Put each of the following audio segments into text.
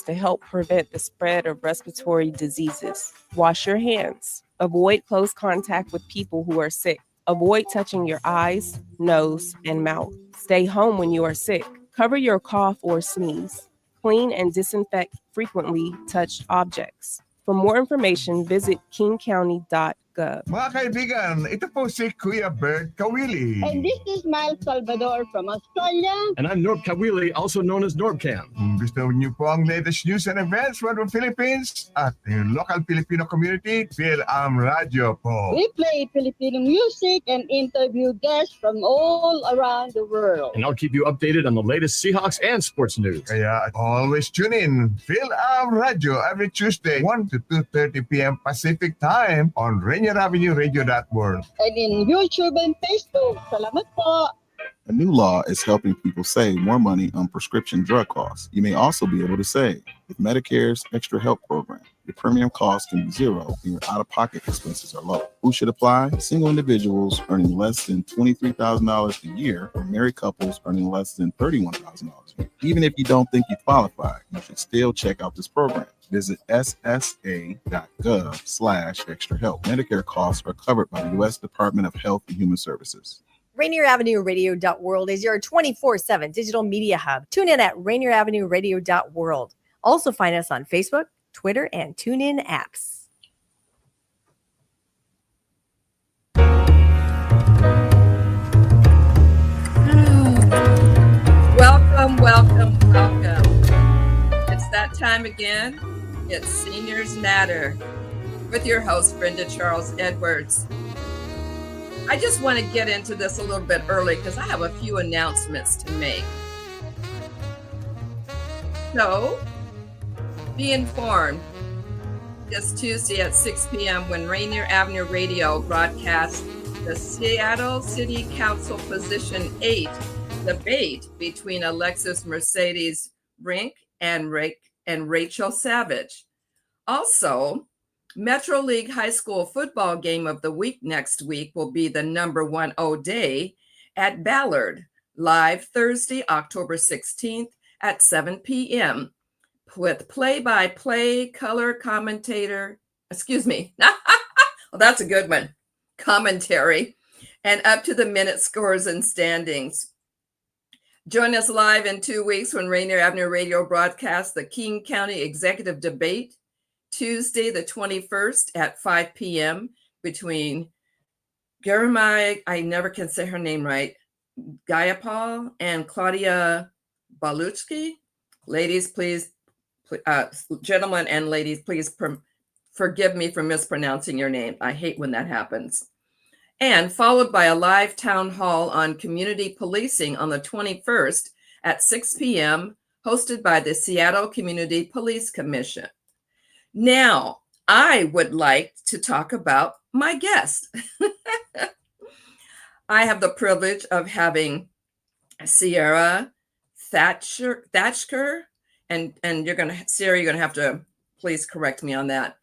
to help prevent the spread of respiratory diseases. Wash your hands. Avoid close contact with people who are sick. Avoid touching your eyes, nose, and mouth. Stay home when you are sick. Cover your cough or sneeze. Clean and disinfect frequently touched objects. For more information, visit kingcounty.gov. Mga kaibigan, ito po si Kuya Bert Kawili. And this is Miles Salvador from Australia. And I'm Norb Kawili, also known as Norbcam. Kung gusto niyo po ang latest news and events from the Philippines at yung local Filipino community, Phil Radio po. We play Filipino music and interview guests from all around the world. And I'll keep you updated on the latest Seahawks and sports news. Kaya always tune in Phil Radio every Tuesday 1 to 2:30 p.m. Pacific Time on Rainier Avenue Radio.org. And in YouTube and Facebook. Salamat po. A new law is helping people save more money on prescription drug costs. You may also be able to save with Medicare's Extra Help program. Your premium cost can be zero and your out-of-pocket expenses are low. Who should apply? Single individuals earning less than $23,000 a year or married couples earning less than $31,000 a year. Even if you don't think you qualify, you should still check out this program. Visit ssa.gov/extrahelp. Medicare costs are covered by the U.S. Department of Health and Human Services. Rainier Avenue Radio.world is your 24/7 digital media hub. Tune in at Rainier Avenue Radio.world. Also find us on Facebook, Twitter, and TuneIn apps. Welcome, welcome, welcome. It's that time again. It's Seniors Matter with your host, Brenda Charles Edwards. I just want to get into this a little bit early because I have a few announcements to make. So, be informed this Tuesday at 6 p.m. when Rainier Avenue Radio broadcasts the Seattle City Council Position 8 debate between Alexis Mercedes Rink and Rachel Savage. Also, Metro League High School football game of the week next week will be the number 10 day at Ballard, live Thursday, October 16th at 7 p.m. with play-by-play color commentator, well, that's a good one, commentary, and up-to-the-minute scores and standings. Join us live in 2 weeks when Rainier Avenue Radio broadcasts the King County Executive Debate, Tuesday the 21st at 5 p.m. between Jeremiah, I never can say her name right, Gayapal and Claudia Balutsky. Ladies, please, gentlemen and ladies, please forgive me for mispronouncing your name. I hate when that happens. And followed by a live town hall on community policing on the 21st at 6 p.m., hosted by the Seattle Community Police Commission. Now, I would like to talk about my guest. I have the privilege of having Sierra Thacker, and Sarah, you're gonna have to please correct me on that.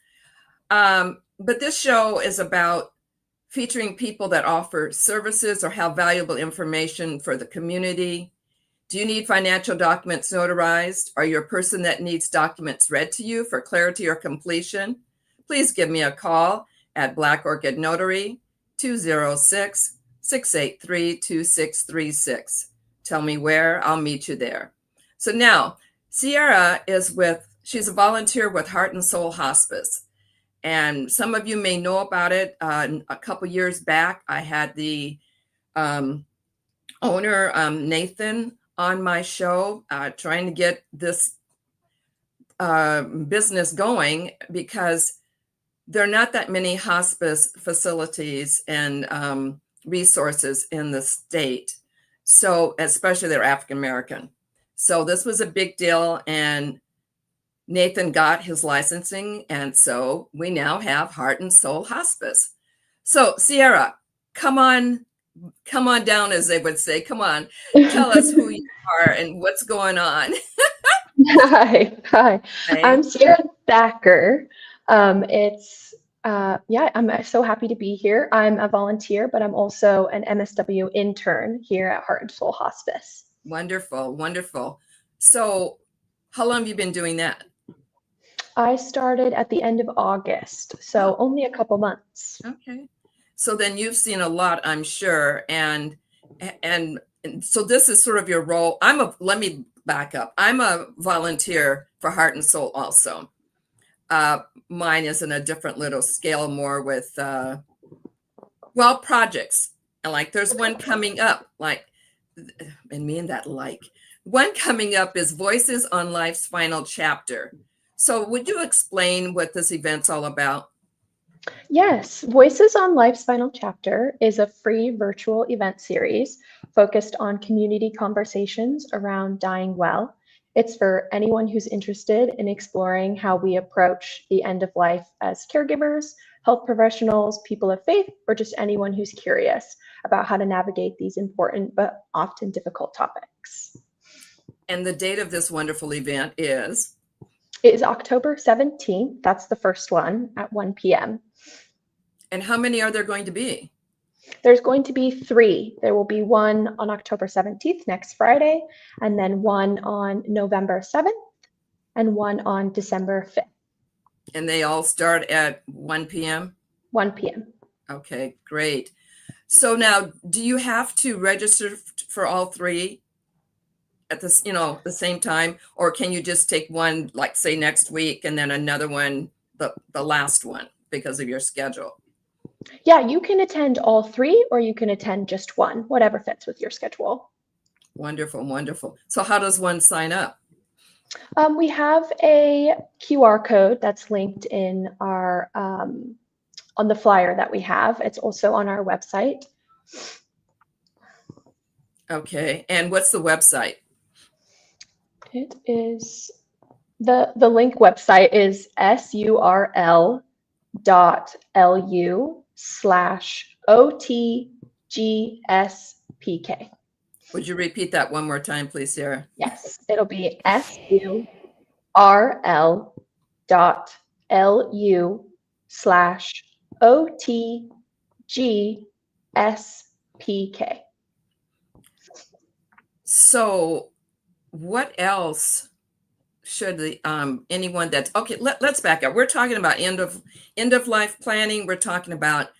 But this show is about featuring people that offer services or have valuable information for the community. Do you need financial documents notarized? Are you a person that needs documents read to you for clarity or completion? Please give me a call at Black Orchid Notary, 206-683-2636. Tell me where, I'll meet you there. So now, Sierra she's a volunteer with Heart and Soul Hospice. And some of you may know about it. A couple years back, I had the owner, Nathan, on my show, trying to get this business going because there are not that many hospice facilities and resources in the state. So especially they're African-American. So this was a big deal, and Nathan got his licensing, and so we now have Heart and Soul Hospice. So Sierra, come on down, as they would say. Come on, tell us who you are and what's going on. Hi. Hey. I'm Sierra Thacker. I'm so happy to be here. I'm a volunteer, but I'm also an MSW intern here at Heart and Soul Hospice. Wonderful, wonderful. So how long have you been doing that? I started at the end of August, so only a couple months. Okay. So then you've seen a lot, I'm sure. And so this is sort of your role. Let me back up. I'm a volunteer for Heart and Soul also. Mine is in a different little scale, more with, projects. And like there's one coming up, one coming up is Voices on Life's Final Chapter. So would you explain what this event's all about? Yes, Voices on Life's Final Chapter is a free virtual event series focused on community conversations around dying well. It's for anyone who's interested in exploring how we approach the end of life as caregivers, health professionals, people of faith, or just anyone who's curious about how to navigate these important but often difficult topics. And the date of this wonderful event is? It is October 17th. That's the first one at 1 p.m. And how many are there going to be? There's going to be 3. There will be one on October 17th, next Friday, and then one on November 7th, and one on December 5th. And they all start at 1 p.m.? 1 p.m. Okay, great. So now, do you have to register for all 3 at this, the same time? Or can you just take one, like say next week, and then another one, the last one, because of your schedule? Yeah, you can attend all 3, or you can attend just one, whatever fits with your schedule. Wonderful, wonderful. So how does one sign up? We have a QR code that's linked in our on the flyer that we have. It's also on our website. Okay, and what's the website? It is the link website is surl.lu/OTGSPK. Would you repeat that one more time, please, Sarah? Yes, it'll be surl.lu/OTGSPK. So what else should the anyone that's okay, let's back up. We're talking about end of life planning. We're talking about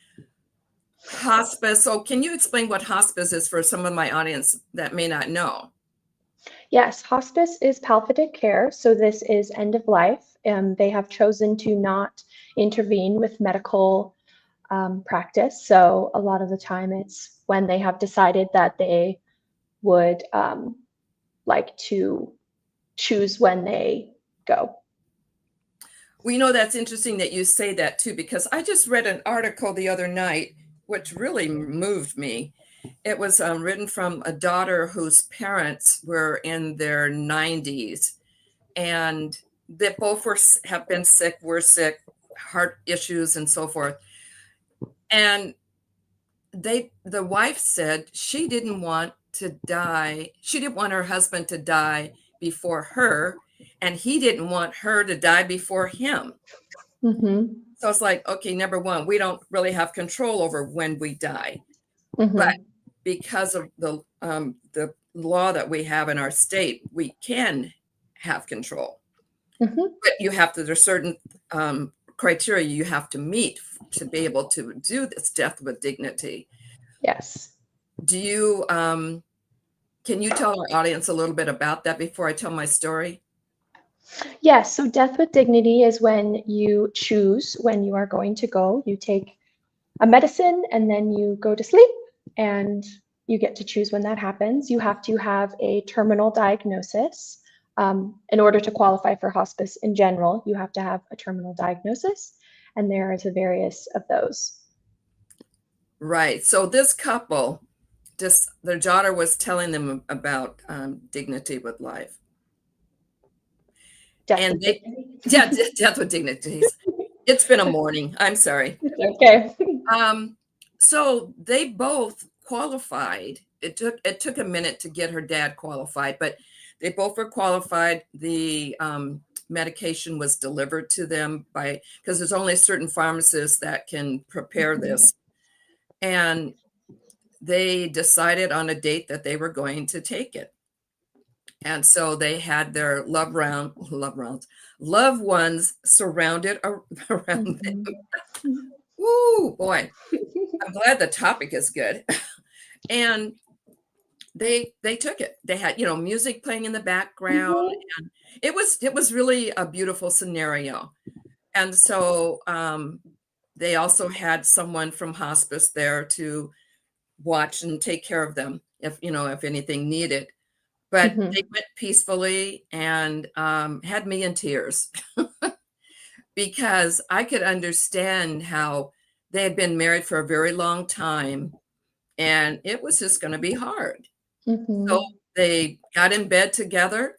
hospice. So can you explain what hospice is for some of my audience that may not know? Yes, hospice is palliative care. So this is end of life. They have chosen to not intervene with medical practice. So a lot of the time it's when they have decided that they would like to choose when they go. We know that's interesting that you say that too, because I just read an article the other night, which really moved me. It was written from a daughter whose parents were in their 90s, and they both have been sick, were sick, heart issues and so forth. And the wife said she didn't want to die. She didn't want her husband to die before her, and he didn't want her to die before him. Mm-hmm. So it's like, okay, number one, we don't really have control over when we die, Mm-hmm. but because of the law that we have in our state, we can have control. Mm-hmm. But there's certain criteria you have to meet to be able to do this death with dignity. Yes. Do you, can you tell our audience a little bit about that before I tell my story? Yes. So death with dignity is when you choose when you are going to go. You take a medicine and then you go to sleep, and you get to choose when that happens. You have to have a terminal diagnosis. In order to qualify for hospice in general, you have to have a terminal diagnosis, and there is a various of those. Right. So this couple, their daughter was telling them about dignity with life. Death with dignity. Death with dignity. It's been a morning. I'm sorry. It's okay. So they both qualified. It took a minute to get her dad qualified, but they both were qualified. The medication was delivered to them because there's only certain pharmacists that can prepare this. And they decided on a date that they were going to take it. And so they had their loved ones surrounded around them. Ooh, boy. I'm glad the topic is good. And they took it. They had, music playing in the background, and it was really a beautiful scenario. And so they also had someone from hospice there to watch and take care of them if anything needed. But they went peacefully and had me in tears because I could understand how they had been married for a very long time and it was just going to be hard. So they got in bed together,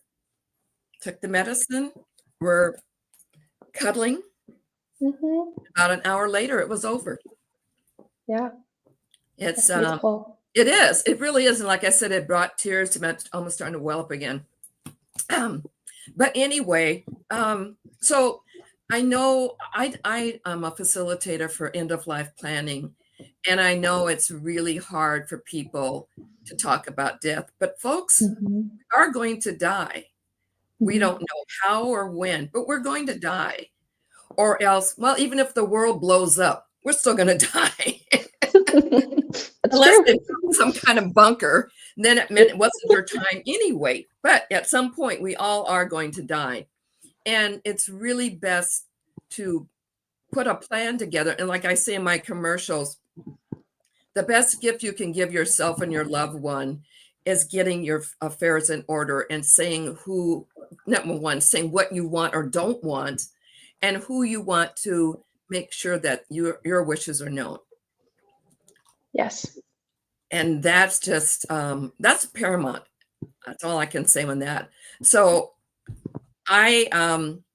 took the medicine, were cuddling. About an hour later, it was over. Yeah. It's beautiful. It is. It really is. And like I said, it brought tears to me. Almost starting to well up again. But anyway, so I know I am a facilitator for end of life planning, and I know it's really hard for people to talk about death. But folks are going to die. We don't know how or when, but we're going to die. Or else, well, even if the world blows up, we're still going to die. Unless they built some kind of bunker, then it meant it wasn't their time anyway. But at some point, we all are going to die. And it's really best to put a plan together. And like I say in my commercials, the best gift you can give yourself and your loved one is getting your affairs in order and saying saying what you want or don't want, and who you want to make sure that your wishes are known. Yes. And that's just, that's paramount. That's all I can say on that. So I,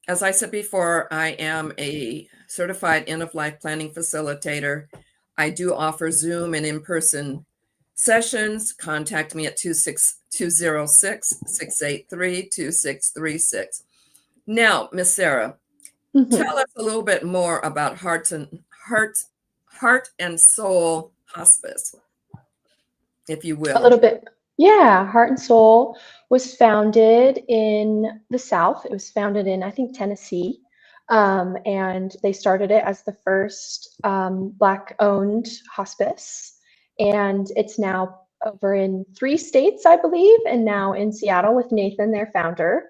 as I said before, I am a certified end-of-life planning facilitator. I do offer Zoom and in-person sessions. Contact me at 206-683-2636. Now, Miss Sarah, tell us a little bit more about Heart and Soul Hospice, if you will. A little bit. Yeah, Heart and Soul was founded in the South. It was founded in, I think, Tennessee. And they started it as the first Black-owned hospice. And it's now over in 3 states, I believe, and now in Seattle with Nathan, their founder.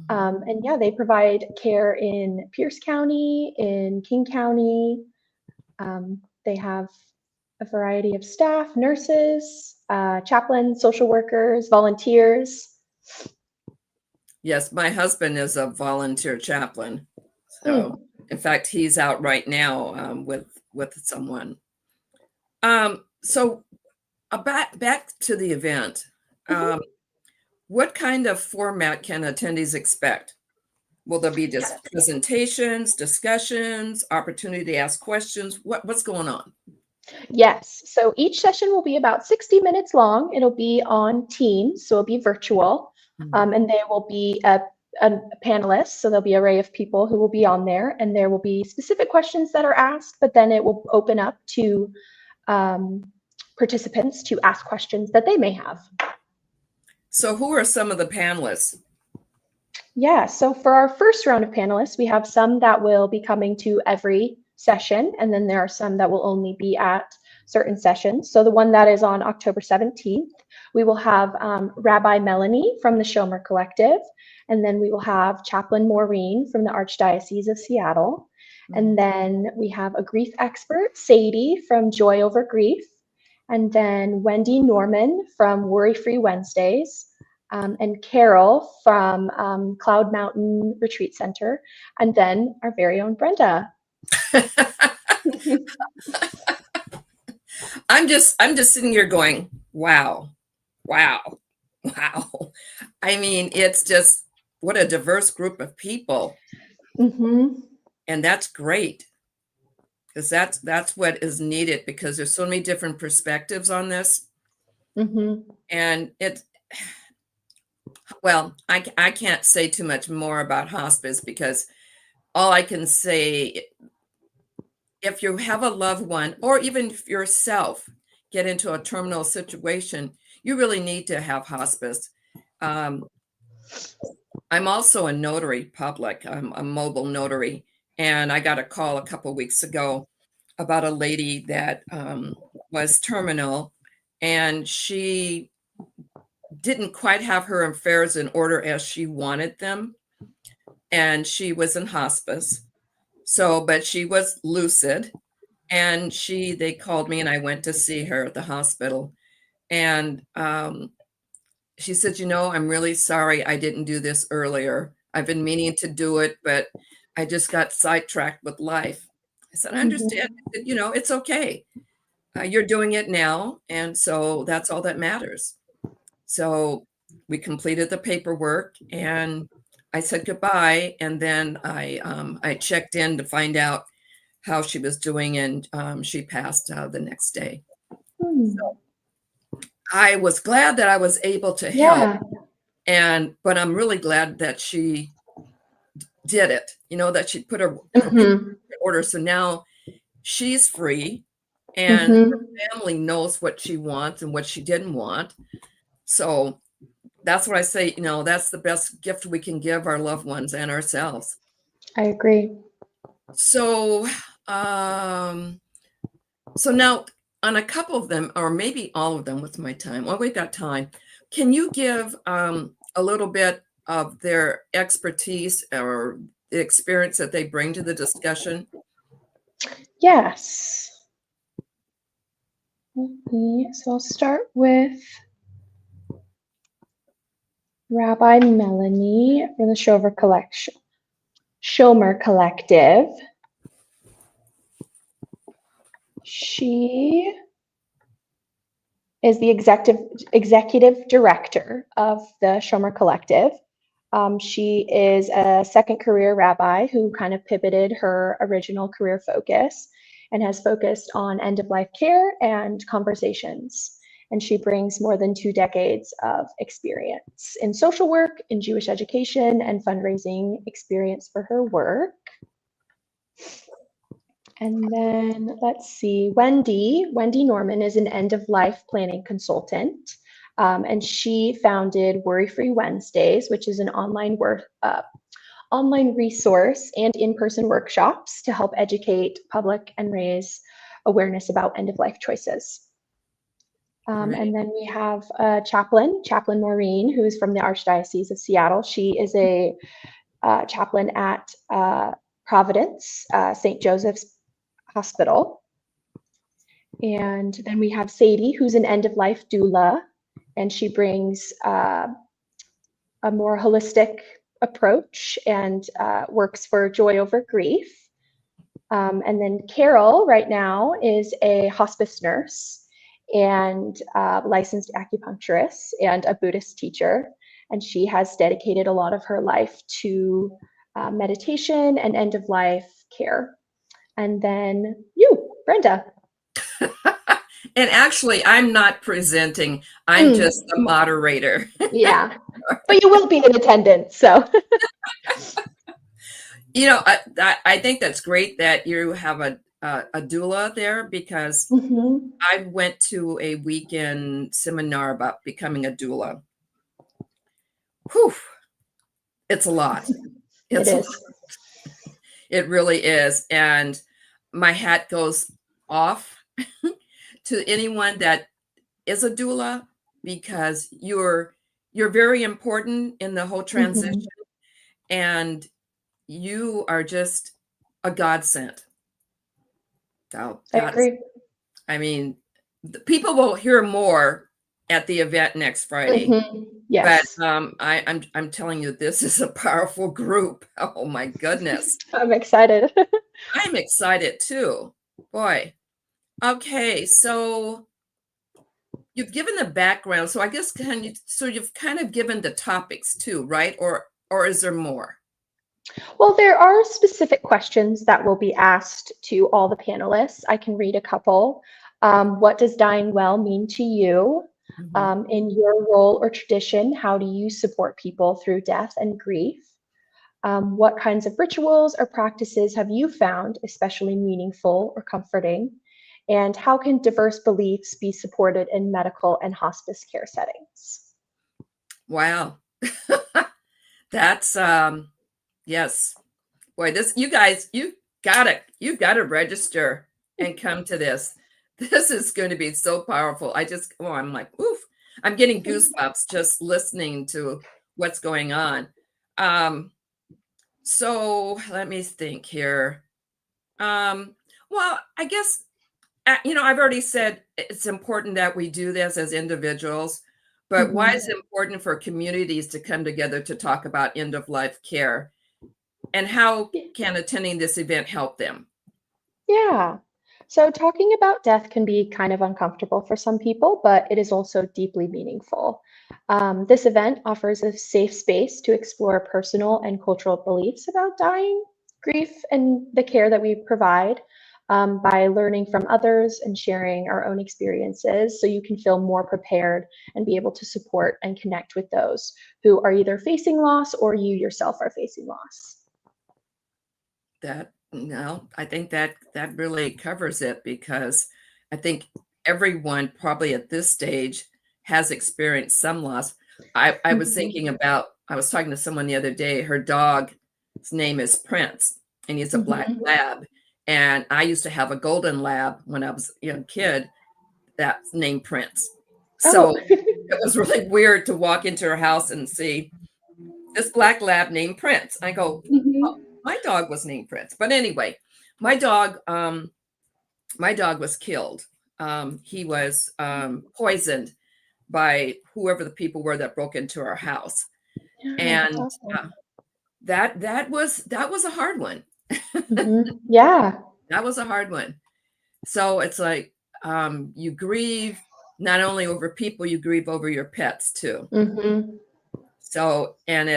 And yeah, they provide care in Pierce County, in King County. They have a variety of staff, nurses, chaplains, social workers, volunteers. Yes, my husband is a volunteer chaplain. So, in fact, he's out right now with someone. So, back to the event. What kind of format can attendees expect? Will there be just presentations, discussions, opportunity to ask questions? What's going on? Yes. So each session will be about 60 minutes long. It'll be on Teams, so it'll be virtual. And there will be a panelist. So there'll be an array of people who will be on there, and there will be specific questions that are asked, but then it will open up to participants to ask questions that they may have. So who are some of the panelists? Yeah, so for our first round of panelists, we have some that will be coming to every session, and then there are some that will only be at certain sessions. So the one that is on October 17th, we will have Rabbi Melanie from the Shomer Collective, and then we will have Chaplain Maureen from the Archdiocese of Seattle. And then we have a grief expert, Sadie from Joy Over Grief, and then Wendy Norman from Worry Free Wednesdays, and Carol from Cloud Mountain Retreat Center, and then our very own Brenda. I'm just sitting here going, wow. I mean, it's just what a diverse group of people. And that's great, because that's what is needed, because there's so many different perspectives on this. And well, I can't say too much more about hospice, because all I can say, if you have a loved one, or even if yourself get into a terminal situation, you really need to have hospice. I'm also a notary public. I'm a mobile notary. And I got a call a couple weeks ago about a lady that was terminal, and she didn't quite have her affairs in order as she wanted them. And she was in hospice. So, but she was lucid. And they called me and I went to see her at the hospital. And she said, I'm really sorry I didn't do this earlier. I've been meaning to do it, but I just got sidetracked with life. I said, I understand. I said, it's okay. You're doing it now. And so that's all that matters. So we completed the paperwork and I said goodbye. And then I checked in to find out how she was doing. And she passed the next day. So I was glad that I was able to help. But I'm really glad that she did it, that she put her in order. So now she's free and her family knows what she wants and what she didn't want. So that's what I say, that's the best gift we can give our loved ones and ourselves. I agree. So, so now on a couple of them, or maybe all of them with my time, well, we've got time. Can you give a little bit of their expertise or the experience that they bring to the discussion? Yes. So I'll start with Rabbi Melanie from the Shomer Collective. She is the executive director of the Shomer Collective. She is a second career rabbi who kind of pivoted her original career focus and has focused on end-of-life care and conversations. And she brings more than 2 decades of experience in social work, in Jewish education, and fundraising experience for her work. And then let's see, Wendy Norman is an end-of-life planning consultant. And she founded Worry-Free Wednesdays, which is an online resource and in-person workshops to help educate public and raise awareness about end-of-life choices. And then we have Chaplain Maureen, who is from the Archdiocese of Seattle. She is a chaplain at Providence, St. Joseph's Hospital. And then we have Sadie, who's an end-of-life doula, and she brings a more holistic approach and works for joy over grief. And then Carol right now is a hospice nurse and licensed acupuncturist and a Buddhist teacher. And she has dedicated a lot of her life to meditation and end-of-life care. And then you, Brenda. And actually, I'm not presenting. I'm just the moderator. Yeah, but you will be in attendance, so. I think that's great that you have a doula there, because I went to a weekend seminar about becoming a doula. Whew. It's a lot. It is. It really is. And my hat goes off to anyone that is a doula, because you're very important in the whole transition, and you are just a godsend. So I agree. I mean, people will hear more at the event next Friday. Yes. But I'm telling you, this is a powerful group. Oh my goodness. I'm excited. I'm excited too. Boy. Okay, so you've given the background. So I guess you've kind of given the topics too, right? Or is there more? Well, there are specific questions that will be asked to all the panelists. I can read a couple. What does dying well mean to you? In your role or tradition, how do you support people through death and grief? What kinds of rituals or practices have you found especially meaningful or comforting? And how can diverse beliefs be supported in medical and hospice care settings? Wow. That's yes. Boy, this you guys, you've got to register and come to this. This is going to be so powerful. I'm like, oof. I'm getting goosebumps just listening to what's going on. So let me think here. Well, I guess I've already said it's important that we do this as individuals, but why is it important for communities to come together to talk about end of life care? And how can attending this event help them? Yeah. So talking about death can be kind of uncomfortable for some people, but it is also deeply meaningful. This event offers a safe space to explore personal and cultural beliefs about dying, grief, and the care that we provide by learning from others and sharing our own experiences so you can feel more prepared and be able to support and connect with those who are either facing loss or you yourself are facing loss. I think that really covers it, because I think everyone probably at this stage has experienced some loss. I was thinking about, I was talking to someone the other day, her dog's name is Prince, and he's a black lab. And I used to have a golden lab when I was a young kid that's named Prince. So it was really weird to walk into her house and see this black lab named Prince. I go, oh, my dog was named Prince. But anyway, my dog was killed. He was poisoned by whoever the people were that broke into our house. And that was a hard one. Yeah. That was a hard one. So it's like you grieve not only over people, you grieve over your pets too. So, and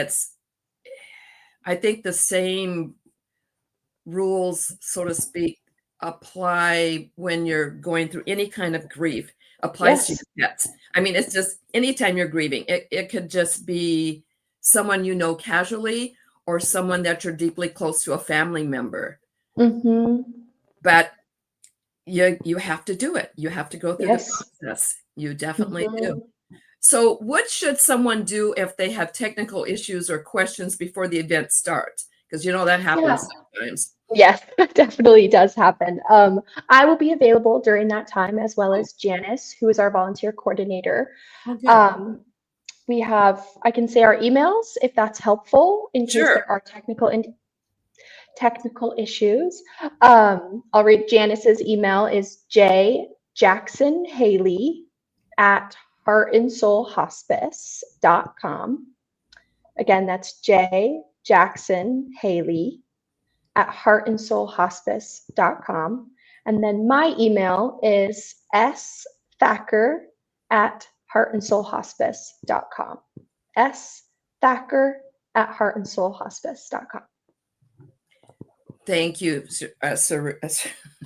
I think the same rules, so to speak, apply when you're going through any kind of grief, applies to your pets. I mean, it's just anytime you're grieving, it could just be someone you know casually or someone that you're deeply close to, a family member. But you have to do it. You have to go through the process. You definitely do. So what should someone do if they have technical issues or questions before the event starts? Because that happens sometimes. Yes, that definitely does happen. I will be available during that time, as well as Janice, who is our volunteer coordinator. I can say our emails if that's helpful in case there are technical issues. I'll read Janice's email is jjacksonhaley@heartandsoulhospice.com. Again, that's jjacksonhaley@heartandsoulhospice.com. And then my email is sthacker@heartandsoulhospice.com. sthacker@heartandsoulhospice.com. Thank you,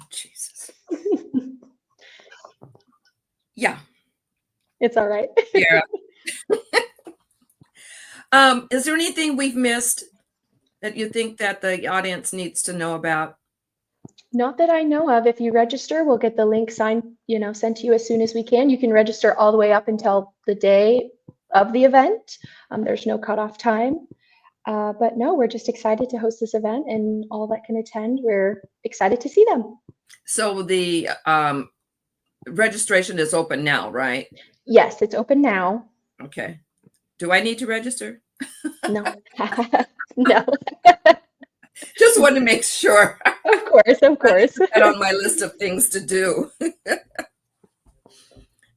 Jesus. Yeah. It's all right. Yeah. Is there anything we've missed that you think that the audience needs to know about? Not that I know of. If you register, we'll get the link sent to you as soon as we can. You can register all the way up until the day of the event. There's no cutoff time. But no, we're just excited to host this event, and all that can attend, we're excited to see them. So the registration is open now, right? Yes, it's open now. Okay. Do I need to register? No. No. Just want to make sure. Of course. That on my list of things to do.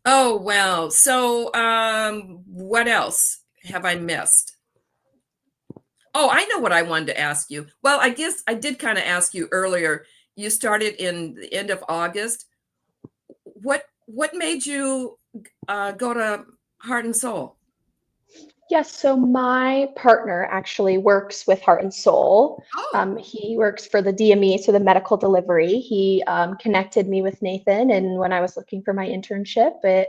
Oh, well. So what else have I missed? Oh, I know what I wanted to ask you. Well, I guess I did kind of ask you earlier. You started in the end of August. What made you go to Heart and Soul? Yes, so my partner actually works with Heart and Soul. He works for the DME, so the medical delivery. He connected me with Nathan, and when I was looking for my internship, it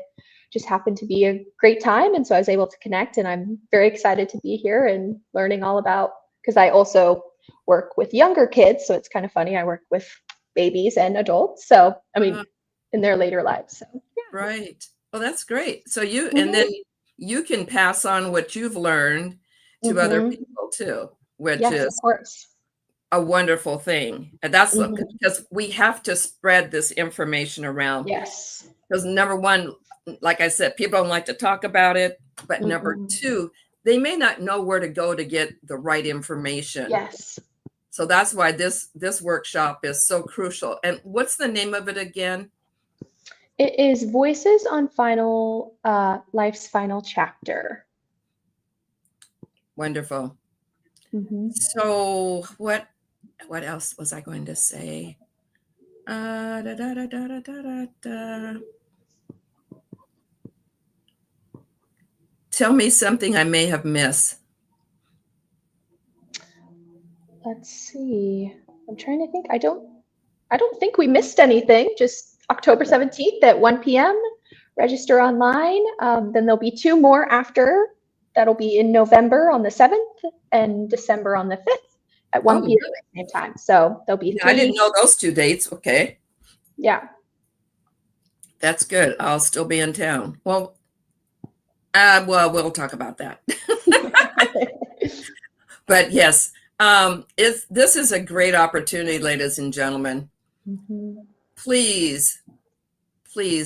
just happened to be a great time, and so I was able to connect, and I'm very excited to be here and learning all about, because I also work with younger kids, so it's kind of funny. I work with babies and adults, so I mean, in their later lives. So, yeah. Right. Well, that's great. So and then you can pass on what you've learned to other Mhm. people too, which Yes, of is course. a wonderful thing. And that's Mhm. because we have to spread this information around. Yes. Because number one, like I said, people don't like to talk about it. But number Mhm. two, they may not know where to go to get the right information. Yes. So that's why this workshop is so crucial. And what's the name of it again? It is Voices on Life's Final Chapter. Wonderful. Mhm. So what else was I going to say? Da, da, da, da, da, da, da. Tell me something I may have missed. Let's see. I'm trying to think. I don't think we missed anything. Just October 17th at 1 p.m. Register online. Then there'll be 2 more after. That'll be in November on the 7th and December on the 5th at 1 p.m. at the same time. So there'll be 3. I didn't know those 2 dates. Okay. Yeah. That's good. I'll still be in town. Well, we'll talk about that. But yes, this is a great opportunity, ladies and gentlemen. Mhm. Please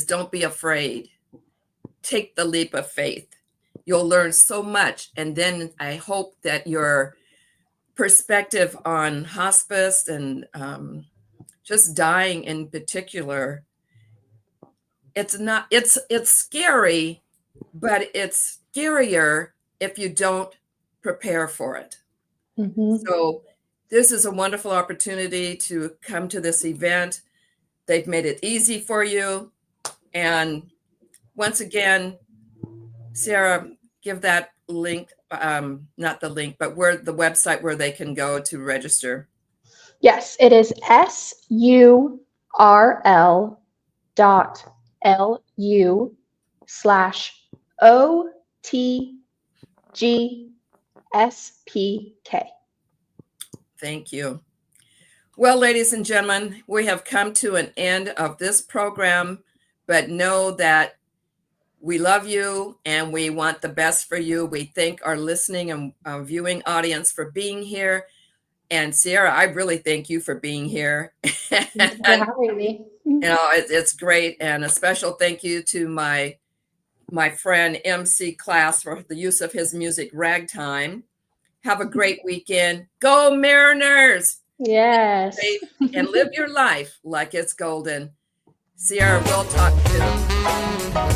don't be afraid. Take the leap of faith. You'll learn so much. And then I hope that your perspective on hospice and just dying in particular, it's scary, but it's scarier if you don't prepare for it. Mhm. So this is a wonderful opportunity to come to this event. They've made it easy for you. And once again, Sarah, give that link, not the link, but where the website where they can go to register. Yes, it is surl.lu/OTGSPK. Thank you. Well, ladies and gentlemen, we have come to an end of this program, but know that we love you and we want the best for you. We thank our listening and viewing audience for being here. And Sierra, I really thank you for being here. Thank you for having me. It's great. And a special thank you to my friend MC Class for the use of his music, Ragtime. Have a great weekend. Go Mariners! Yes. And live your life like it's golden. Sierra, we'll talk soon.